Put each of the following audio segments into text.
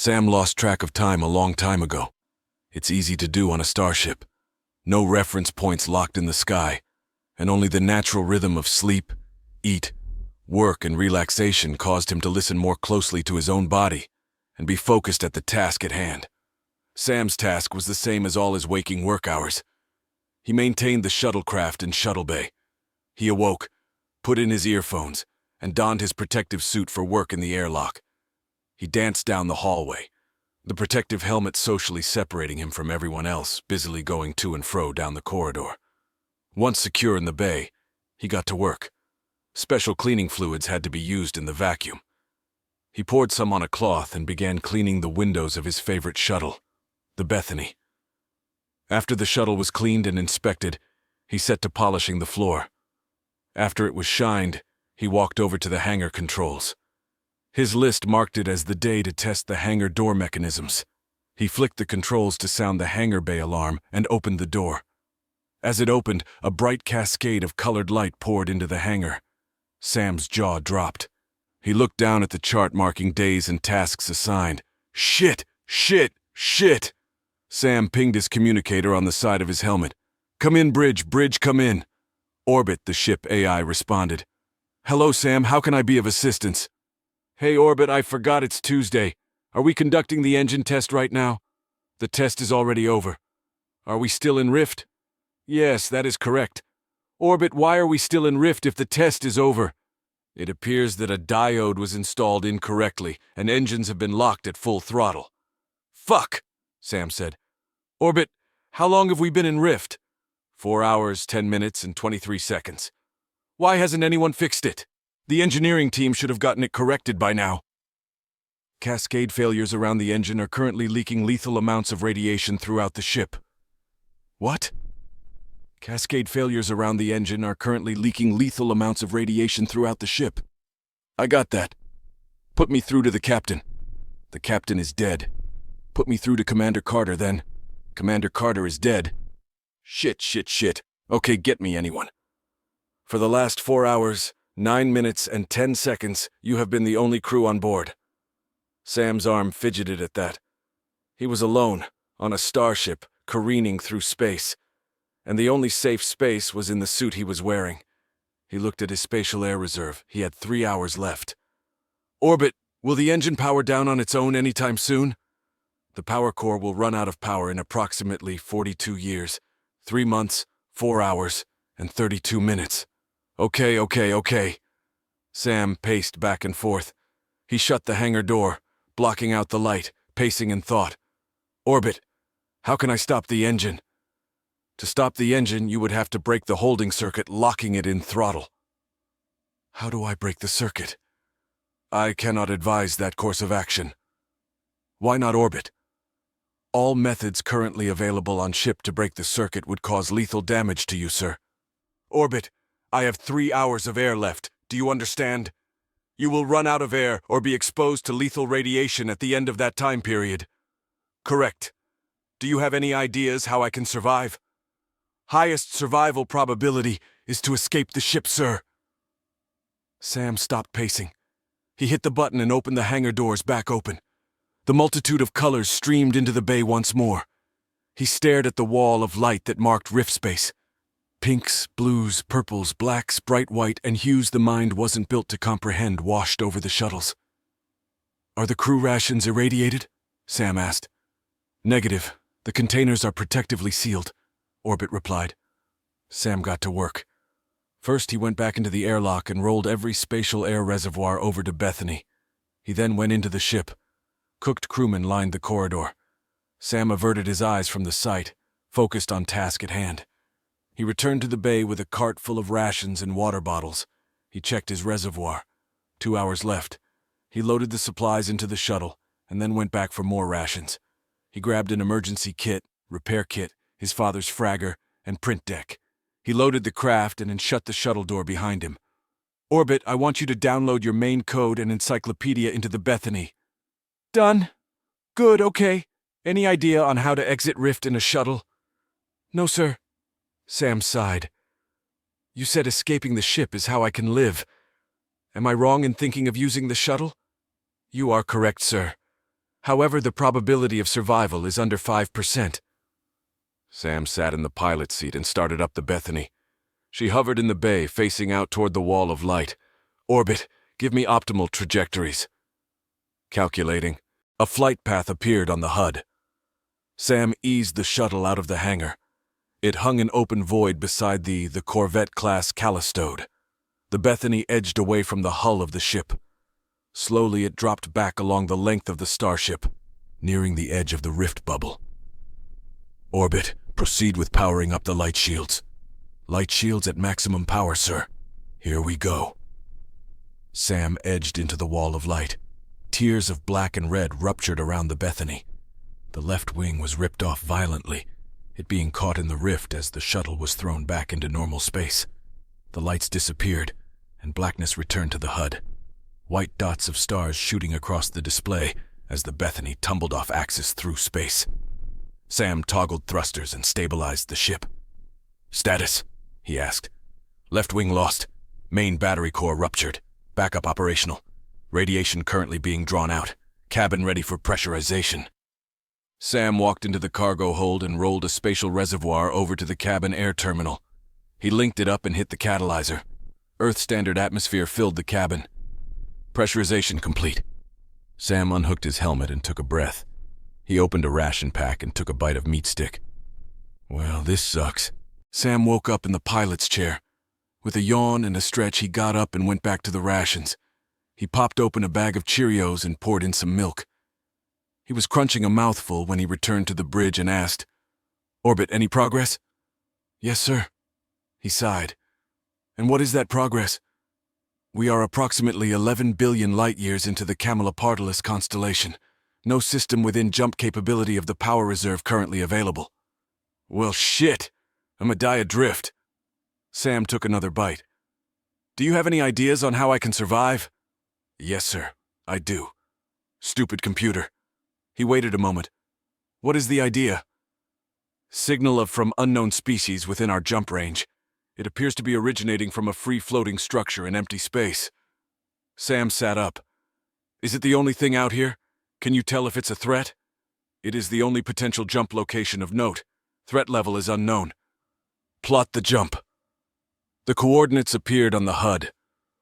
Sam lost track of time a long time ago. It's easy to do on a starship. No reference points locked in the sky, and only the natural rhythm of sleep, eat, work, and relaxation caused him to listen more closely to his own body and be focused at the task at hand. Sam's task was the same as all his waking work hours. He maintained the shuttlecraft in Shuttle Bay. He awoke, put in his earphones, and donned his protective suit for work in the airlock. He danced down the hallway, the protective helmet socially separating him from everyone else busily going to and fro down the corridor. Once secure in the bay, he got to work. Special cleaning fluids had to be used in the vacuum. He poured some on a cloth and began cleaning the windows of his favorite shuttle, the Bethany. After the shuttle was cleaned and inspected, he set to polishing the floor. After it was shined, he walked over to the hangar controls. His list marked it as the day to test the hangar door mechanisms. He flicked the controls to sound the hangar bay alarm and opened the door. As it opened, a bright cascade of colored light poured into the hangar. Sam's jaw dropped. He looked down at the chart marking days and tasks assigned. Shit! Shit! Shit! Sam pinged his communicator on the side of his helmet. Come in, Bridge. Bridge, come in. Orbit, the ship AI responded. Hello, Sam. How can I be of assistance? Hey, Orbit, I forgot it's Tuesday. Are we conducting the engine test right now? The test is already over. Are we still in Rift? Yes, that is correct. Orbit, why are we still in Rift if the test is over? It appears that a diode was installed incorrectly, and engines have been locked at full throttle. Fuck, Sam said. Orbit, how long have we been in Rift? 4 hours, 10 minutes, and 23 seconds. Why hasn't anyone fixed it? The engineering team should have gotten it corrected by now. Cascade failures around the engine are currently leaking lethal amounts of radiation throughout the ship. What? Cascade failures around the engine are currently leaking lethal amounts of radiation throughout the ship. I got that. Put me through to the captain. The captain is dead. Put me through to Commander Carter then. Commander Carter is dead. Shit, shit, shit. Okay, get me anyone. For the last 4 hours, 9 minutes and 10 seconds, you have been the only crew on board. Sam's arm fidgeted at that. He was alone, on a starship, careening through space, and the only safe space was in the suit he was wearing. He looked at his spatial air reserve. He had 3 hours left. Orbit, will the engine power down on its own anytime soon? The power core will run out of power in approximately 42 years, 3 months, 4 hours, and 32 minutes. Okay. Sam paced back and forth. He shut the hangar door, blocking out the light, pacing in thought. Orbit, how can I stop the engine? To stop the engine, you would have to break the holding circuit, locking it in throttle. How do I break the circuit? I cannot advise that course of action. Why not Orbit? All methods currently available on ship to break the circuit would cause lethal damage to you, sir. Orbit, I have 3 hours of air left. Do you understand? You will run out of air or be exposed to lethal radiation at the end of that time period. Correct. Do you have any ideas how I can survive? Highest survival probability is to escape the ship, sir. Sam stopped pacing. He hit the button and opened the hangar doors back open. The multitude of colors streamed into the bay once more. He stared at the wall of light that marked rift space. Pinks, blues, purples, blacks, bright white, and hues the mind wasn't built to comprehend washed over the shuttles. Are the crew rations irradiated? Sam asked. Negative. The containers are protectively sealed, Orbit replied. Sam got to work. First, he went back into the airlock and rolled every spatial air reservoir over to Bethany. He then went into the ship. Cooked crewmen lined the corridor. Sam averted his eyes from the sight, focused on task at hand. He returned to the bay with a cart full of rations and water bottles. He checked his reservoir. 2 hours left. He loaded the supplies into the shuttle, and then went back for more rations. He grabbed an emergency kit, repair kit, his father's fragger, and print deck. He loaded the craft and then shut the shuttle door behind him. Orbit, I want you to download your main code and encyclopedia into the Bethany. Done. Good, okay. Any idea on how to exit Rift in a shuttle? No, sir. Sam sighed. You said escaping the ship is how I can live. Am I wrong in thinking of using the shuttle? You are correct, sir. However, the probability of survival is under 5%. Sam sat in the pilot's seat and started up the Bethany. She hovered in the bay, facing out toward the wall of light. Orbit, give me optimal trajectories. Calculating. A flight path appeared on the HUD. Sam eased the shuttle out of the hangar. It hung an open void beside the Corvette-class Calistode. The Bethany edged away from the hull of the ship. Slowly it dropped back along the length of the starship, nearing the edge of the rift bubble. Orbit, proceed with powering up the light shields. Light shields at maximum power, sir. Here we go. Sam edged into the wall of light. Tiers of black and red ruptured around the Bethany. The left wing was ripped off violently, it being caught in the rift as the shuttle was thrown back into normal space. The lights disappeared, and blackness returned to the HUD. White dots of stars shooting across the display as the Bethany tumbled off axis through space. Sam toggled thrusters and stabilized the ship. Status? He asked. Left wing lost. Main battery core ruptured. Backup operational. Radiation currently being drawn out. Cabin ready for pressurization. Sam walked into the cargo hold and rolled a spatial reservoir over to the cabin air terminal. He linked it up and hit the catalyzer. Earth-standard atmosphere filled the cabin. Pressurization complete. Sam unhooked his helmet and took a breath. He opened a ration pack and took a bite of meat stick. Well, this sucks. Sam woke up in the pilot's chair. With a yawn and a stretch, he got up and went back to the rations. He popped open a bag of Cheerios and poured in some milk. He was crunching a mouthful when he returned to the bridge and asked, Orbit, any progress? Yes, sir. He sighed. And what is that progress? We are approximately 11 billion light-years into the Camelopardalis constellation. No system within jump capability of the power reserve currently available. Well, shit. I'ma die adrift. Sam took another bite. Do you have any ideas on how I can survive? Yes, sir. I do. Stupid computer. He waited a moment. What is the idea? Signal from unknown species within our jump range. It appears to be originating from a free-floating structure in empty space. Sam sat up. Is it the only thing out here? Can you tell if it's a threat? It is the only potential jump location of note. Threat level is unknown. Plot the jump. The coordinates appeared on the HUD.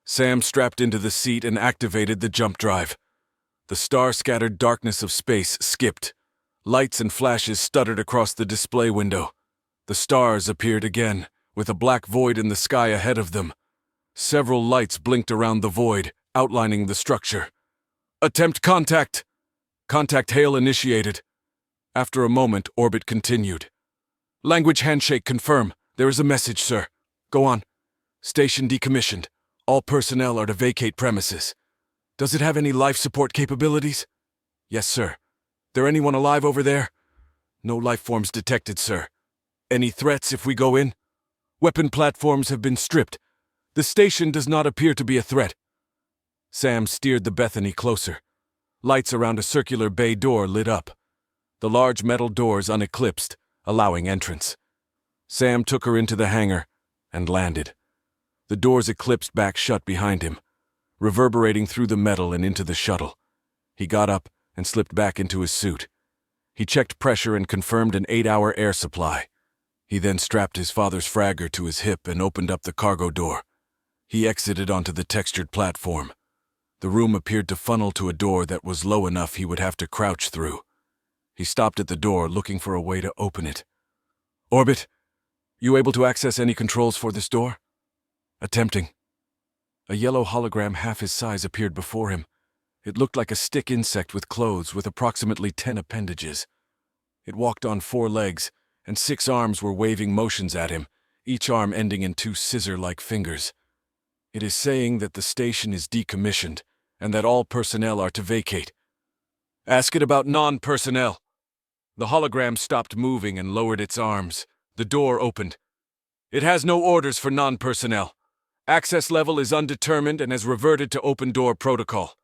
Sam strapped into the seat and activated the jump drive. The star-scattered darkness of space skipped. Lights and flashes stuttered across the display window. The stars appeared again, with a black void in the sky ahead of them. Several lights blinked around the void, outlining the structure. Attempt contact! Contact hail initiated. After a moment, orbit continued. Language handshake confirm. There is a message, sir. Go on. Station decommissioned. All personnel are to vacate premises. Does it have any life support capabilities? Yes, sir. There anyone alive over there? No life forms detected, sir. Any threats if we go in? Weapon platforms have been stripped. The station does not appear to be a threat. Sam steered the Bethany closer. Lights around a circular bay door lit up. The large metal doors uneclipsed, allowing entrance. Sam took her into the hangar and landed. The doors eclipsed back shut behind him, reverberating through the metal and into the shuttle. He got up and slipped back into his suit. He checked pressure and confirmed an 8-hour air supply. He then strapped his father's fragger to his hip and opened up the cargo door. He exited onto the textured platform. The room appeared to funnel to a door that was low enough he would have to crouch through. He stopped at the door, looking for a way to open it. Orbit, you able to access any controls for this door? Attempting. A yellow hologram half his size appeared before him. It looked like a stick insect with clothes with approximately 10 appendages. It walked on 4 legs, and 6 arms were waving motions at him, each arm ending in 2 scissor-like fingers. It is saying that the station is decommissioned, and that all personnel are to vacate. Ask it about non-personnel. The hologram stopped moving and lowered its arms. The door opened. It has no orders for non-personnel. Access level is undetermined and has reverted to open-door protocol.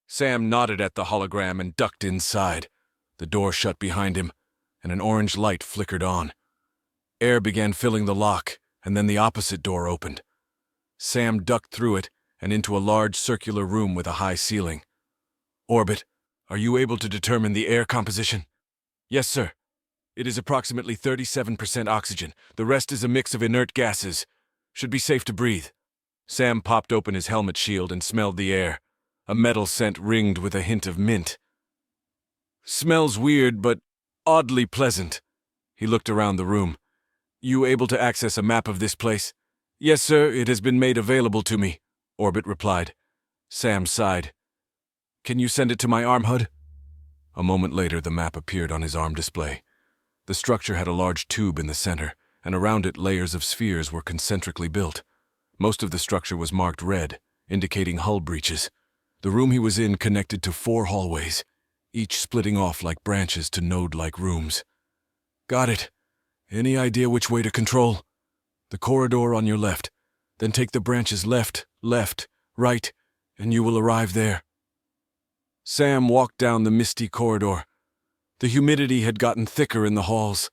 Sam nodded at the hologram and ducked inside. The door shut behind him, and an orange light flickered on. Air began filling the lock, and then the opposite door opened. Sam ducked through it and into a large circular room with a high ceiling. Orbit, Are you able to determine the air composition? Yes, sir. It is approximately 37% oxygen. The rest is a mix of inert gases. Should be safe to breathe. Sam popped open his helmet shield and smelled the air. A metal scent ringed with a hint of mint. Smells weird, but oddly pleasant. He looked around the room. You able to access a map of this place? Yes, sir, it has been made available to me, Orbit replied. Sam sighed. Can you send it to my arm HUD? A moment later, the map appeared on his arm display. The structure had a large tube in the center, and around it layers of spheres were concentrically built. Most of the structure was marked red, indicating hull breaches. The room he was in connected to 4 hallways, each splitting off like branches to node-like rooms. Got it. Any idea which way to control? The corridor on your left. Then take the branches left, right, and you will arrive there. Sam walked down the misty corridor. The humidity had gotten thicker in the halls.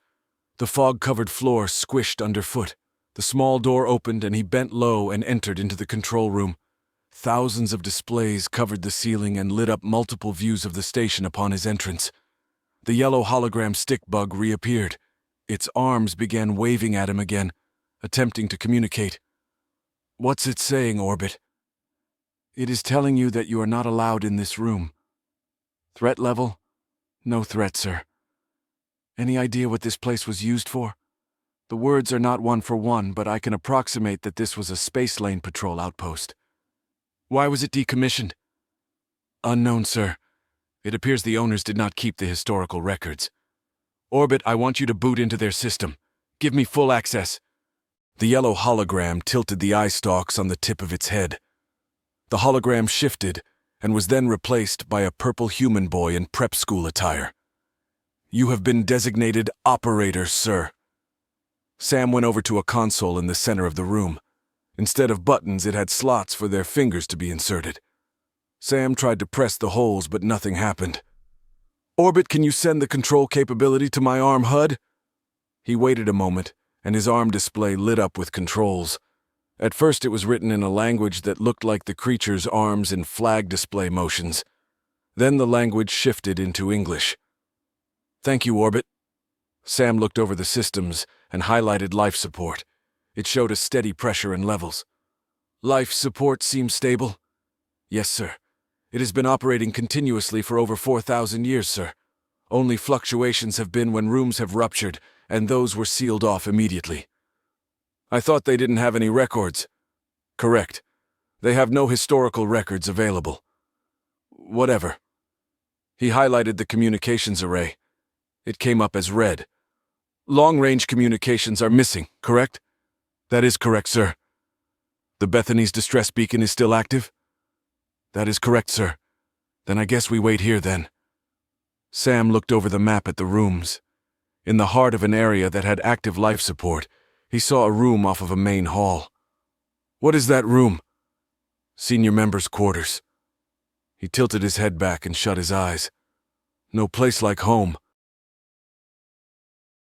The fog-covered floor squished underfoot. The small door opened and he bent low and entered into the control room. Thousands of displays covered the ceiling and lit up multiple views of the station upon his entrance. The yellow hologram stick bug reappeared. Its arms began waving at him again, attempting to communicate. What's it saying, Orbit? It is telling you that you are not allowed in this room. Threat level? No threat, sir. Any idea what this place was used for? The words are not one for one, but I can approximate that this was a space lane patrol outpost. Why was it decommissioned? Unknown, sir. It appears the owners did not keep the historical records. Orbit, I want you to boot into their system. Give me full access. The yellow hologram tilted the eye stalks on the tip of its head. The hologram shifted and was then replaced by a purple human boy in prep school attire. You have been designated operator, sir. Sam went over to a console in the center of the room. Instead of buttons, it had slots for their fingers to be inserted. Sam tried to press the holes, but nothing happened. Orbit, can you send the control capability to my arm HUD? He waited a moment, and his arm display lit up with controls. At first it was written in a language that looked like the creature's arms in flag display motions. Then the language shifted into English. Thank you, Orbit. Sam looked over the systems and highlighted life support. It showed a steady pressure and levels. Life support seems stable? Yes, sir. It has been operating continuously for over 4,000 years, sir. Only fluctuations have been when rooms have ruptured, and those were sealed off immediately. I thought they didn't have any records. Correct. They have no historical records available. Whatever. He highlighted the communications array. It came up as red. Long-range communications are missing, correct? That is correct, sir. The Bethany's distress beacon is still active? That is correct, sir. Then I guess we wait here then. Sam looked over the map at the rooms. In the heart of an area that had active life support, he saw a room off of a main hall. What is that room? Senior members' quarters. He tilted his head back and shut his eyes. No place like home.